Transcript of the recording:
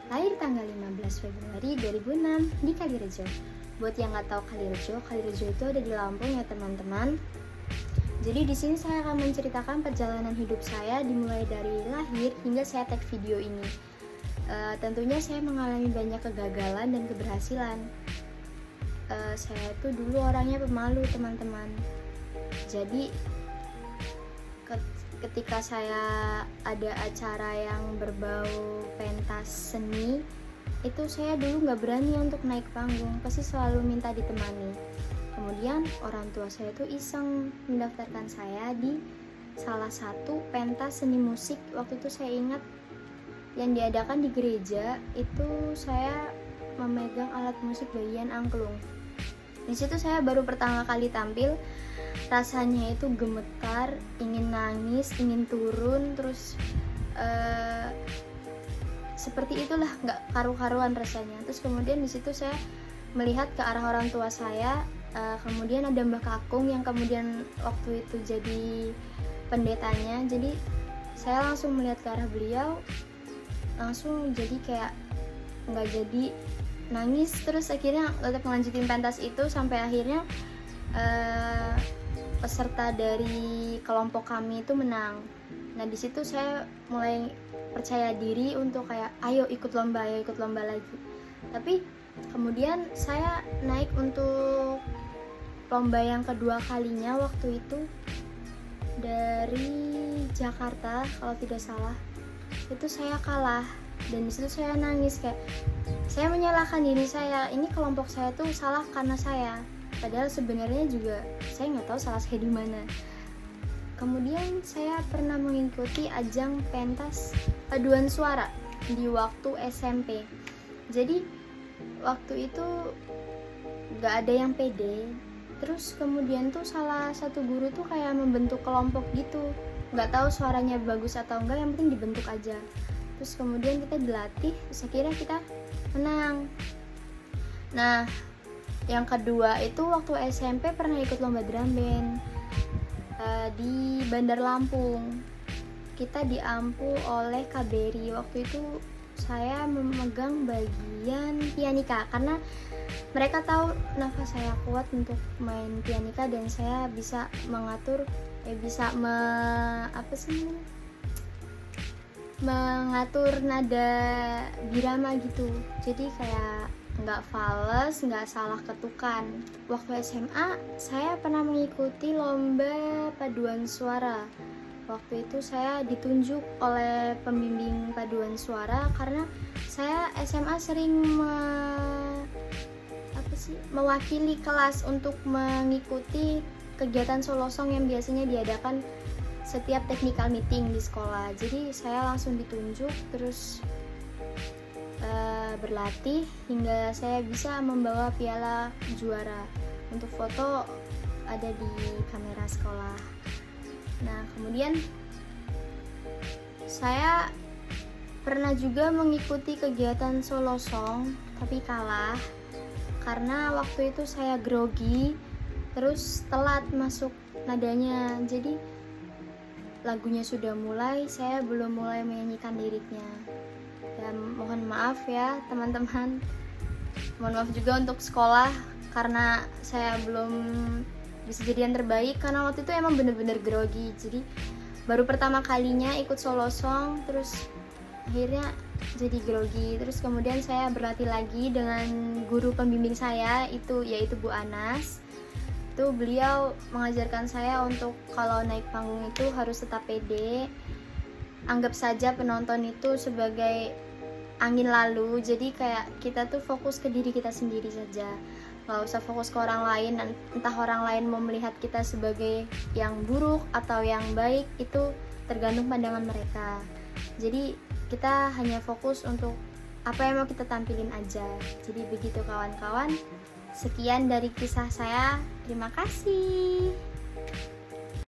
lahir tanggal 15 Februari 2006 di Kalirejo. Buat yang nggak tahu Kalirejo itu ada di Lampung ya teman-teman. Jadi di sini saya akan menceritakan perjalanan hidup saya dimulai dari lahir hingga saya tag video ini. Tentunya saya mengalami banyak kegagalan dan keberhasilan. Saya tuh dulu orangnya pemalu teman-teman. Jadi ketika saya ada acara yang berbau pentas seni, itu saya dulu nggak berani untuk naik panggung, pasti selalu minta ditemani. Kemudian orang tua saya tuh iseng mendaftarkan saya di salah satu pentas seni musik. Waktu itu saya ingat yang diadakan di gereja, itu saya memegang alat musik bagian angklung. Di situ saya baru pertama kali tampil, rasanya itu gemetar, ingin nangis, ingin turun, terus seperti itulah, nggak karu-karuan rasanya. Terus kemudian di situ saya melihat ke arah orang tua saya, kemudian ada Mbah Kakung yang kemudian waktu itu jadi pendetanya. Jadi saya langsung melihat ke arah beliau, langsung jadi kayak nggak jadi nangis, terus akhirnya tetap melanjutin pentas itu sampai akhirnya peserta dari kelompok kami itu menang. Nah di situ saya mulai percaya diri untuk kayak ayo ikut lomba lagi. Tapi kemudian saya naik untuk lomba yang kedua kalinya waktu itu dari Jakarta kalau tidak salah. Itu saya kalah dan di situ saya nangis, kayak saya menyalahkan diri saya, ini kelompok saya tuh salah karena saya, padahal sebenarnya juga saya nggak tahu salah saya di mana. Kemudian saya pernah mengikuti ajang pentas paduan suara di waktu SMP. Jadi waktu itu nggak ada yang pede. Terus kemudian tuh salah satu guru tuh kayak membentuk kelompok gitu, nggak tahu suaranya bagus atau enggak, yang penting dibentuk aja. Terus kemudian kita dilatih, terus akhirnya kita menang. Nah yang kedua itu waktu SMP pernah ikut lomba drum band di Bandar Lampung. Kita diampu oleh KBRI. Waktu itu saya memegang bagian pianika karena mereka tahu nafas saya kuat untuk main pianika dan saya bisa mengatur, mengatur nada birama gitu. Jadi kayak nggak fales, nggak salah ketukan. Waktu SMA saya pernah mengikuti lomba paduan suara. Waktu itu saya ditunjuk oleh pembimbing paduan suara karena saya SMA sering mewakili kelas untuk mengikuti kegiatan solo song yang biasanya diadakan setiap technical meeting di sekolah. Jadi saya langsung ditunjuk, terus berlatih hingga saya bisa membawa piala juara. Untuk foto ada di kamera sekolah. Nah kemudian saya pernah juga mengikuti kegiatan solo song tapi kalah karena waktu itu saya grogi, terus telat masuk nadanya. Jadi lagunya sudah mulai, saya belum mulai menyanyikan liriknya. Ya mohon maaf ya teman-teman. Mohon maaf juga untuk sekolah karena saya belum bisa jadi yang terbaik karena waktu itu emang bener-bener grogi. Jadi baru pertama kalinya ikut solo song, terus akhirnya jadi grogi. Terus kemudian saya berlatih lagi dengan guru pembimbing saya yaitu Bu Anas. Itu beliau mengajarkan saya untuk kalau naik panggung itu harus tetap pede. Anggap saja penonton itu sebagai angin lalu, jadi kayak kita tuh fokus ke diri kita sendiri saja, nggak usah fokus ke orang lain. Entah orang lain mau melihat kita sebagai yang buruk atau yang baik, itu tergantung pandangan mereka. Jadi kita hanya fokus untuk apa yang mau kita tampilin aja. Jadi begitu kawan-kawan. Sekian dari kisah saya. Terima kasih.